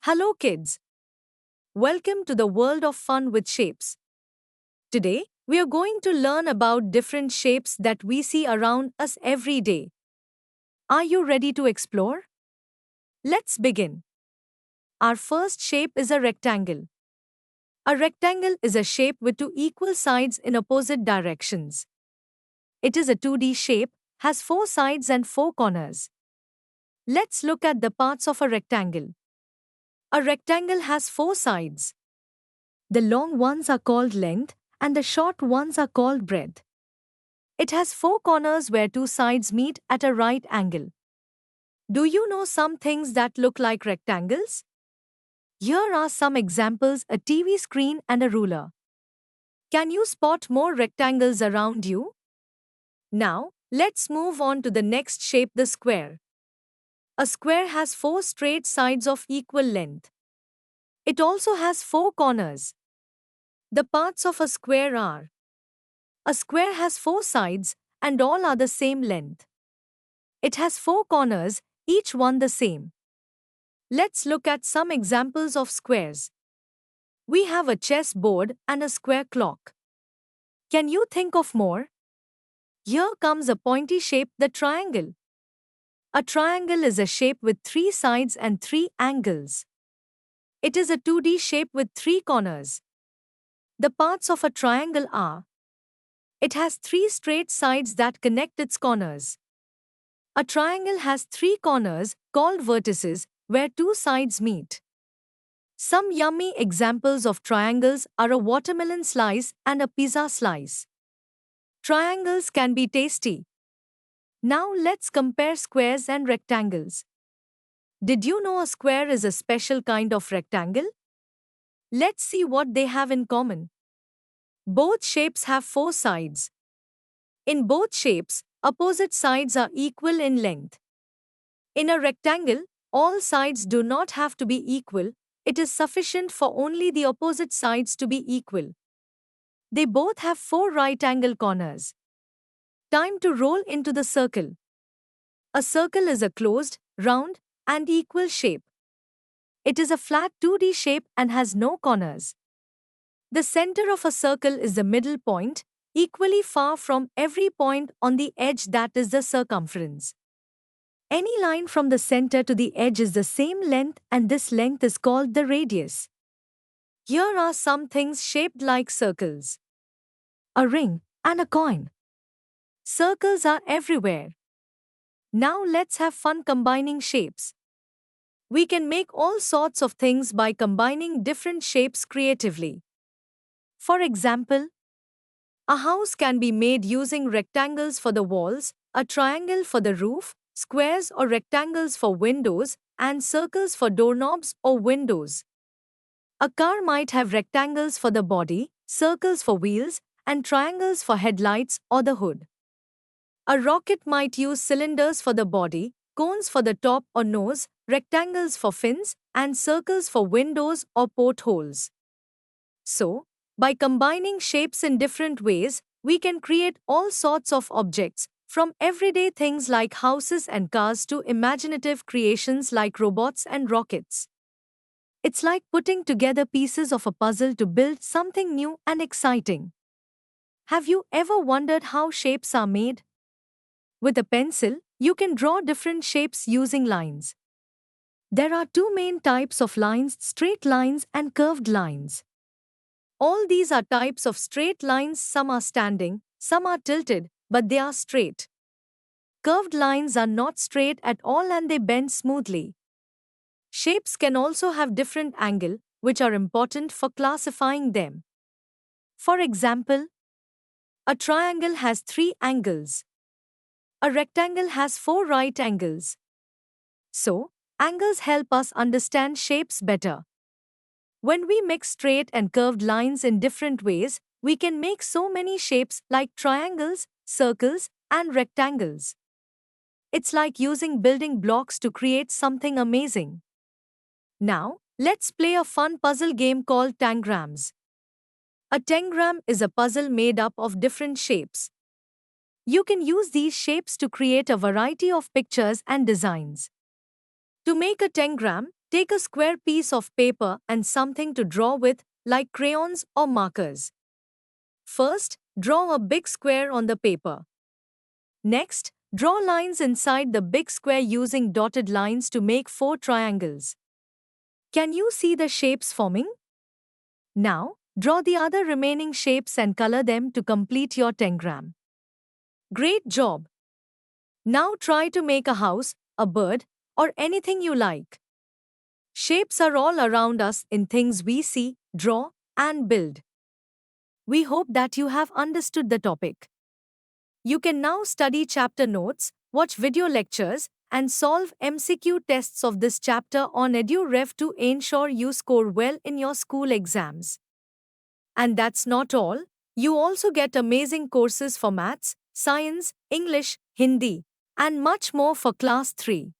Hello, kids. Welcome to the world of fun with shapes. Today, we are going to learn about different shapes that we see around us every day. Are you ready to explore? Let's begin. Our first shape is a rectangle. A rectangle is a shape with two equal sides in opposite directions. It is a 2D shape, has four sides and four corners. Let's look at the parts of a rectangle. A rectangle has four sides. The long ones are called length, and the short ones are called breadth. It has four corners where two sides meet at a right angle. Do you know some things that look like rectangles? Here are some examples: a TV screen and a ruler. Can you spot more rectangles around you? Now, let's move on to the next shape, the square. A square has four straight sides of equal length. It also has four corners. The parts of a square are: a square has four sides, and all are the same length. It has four corners, each one the same. Let's look at some examples of squares. We have a chess board and a square clock. Can you think of more? Here comes a pointy shape, the triangle. A triangle is a shape with three sides and three angles. It is a 2D shape with three corners. The parts of a triangle are: it has three straight sides that connect its corners. A triangle has three corners, called vertices, where two sides meet. Some yummy examples of triangles are a watermelon slice and a pizza slice. Triangles can be tasty. Now let's compare squares and rectangles. Did you know a square is a special kind of rectangle? Let's see what they have in common. Both shapes have four sides. In both shapes, opposite sides are equal in length. In a rectangle, all sides do not have to be equal. It is sufficient for only the opposite sides to be equal. They both have four right angle corners. Time to roll into the circle. A circle is a closed, round, and equal shape. It is a flat 2D shape and has no corners. The center of a circle is the middle point, equally far from every point on the edge, that is the circumference. Any line from the center to the edge is the same length, and this length is called the radius. Here are some things shaped like circles: a ring and a coin. Circles are everywhere. Now let's have fun combining shapes. We can make all sorts of things by combining different shapes creatively. For example, a house can be made using rectangles for the walls, a triangle for the roof, squares or rectangles for windows, and circles for doorknobs or windows. A car might have rectangles for the body, circles for wheels, and triangles for headlights or the hood. A rocket might use cylinders for the body, cones for the top or nose, rectangles for fins, and circles for windows or portholes. So, by combining shapes in different ways, we can create all sorts of objects, from everyday things like houses and cars to imaginative creations like robots and rockets. It's like putting together pieces of a puzzle to build something new and exciting. Have you ever wondered how shapes are made? With a pencil, you can draw different shapes using lines. There are two main types of lines: straight lines and curved lines. All these are types of straight lines. Some are standing, some are tilted, but they are straight. Curved lines are not straight at all and they bend smoothly. Shapes can also have different angle, which are important for classifying them. For example, a triangle has three angles. A rectangle has four right angles. So, angles help us understand shapes better. When we mix straight and curved lines in different ways, we can make so many shapes like triangles, circles, and rectangles. It's like using building blocks to create something amazing. Now, let's play a fun puzzle game called tangrams. A tangram is a puzzle made up of different shapes. You can use these shapes to create a variety of pictures and designs. To make a tangram, Take a square piece of paper and something to draw with, like crayons or markers. First, draw a big square on the paper. Next, draw lines inside the big square using dotted lines to make 4 triangles. Can you see the shapes forming? Now, draw the other remaining shapes and color them to complete your tangram. Great job! Now try to make a house, a bird, or anything you like. Shapes are all around us in things we see, draw, and build. We hope that you have understood the topic. You can now study chapter notes, watch video lectures, and solve MCQ tests of this chapter on EduRev to ensure you score well in your school exams. And that's not all, you also get amazing courses for maths, science, English, Hindi, and much more for class 3.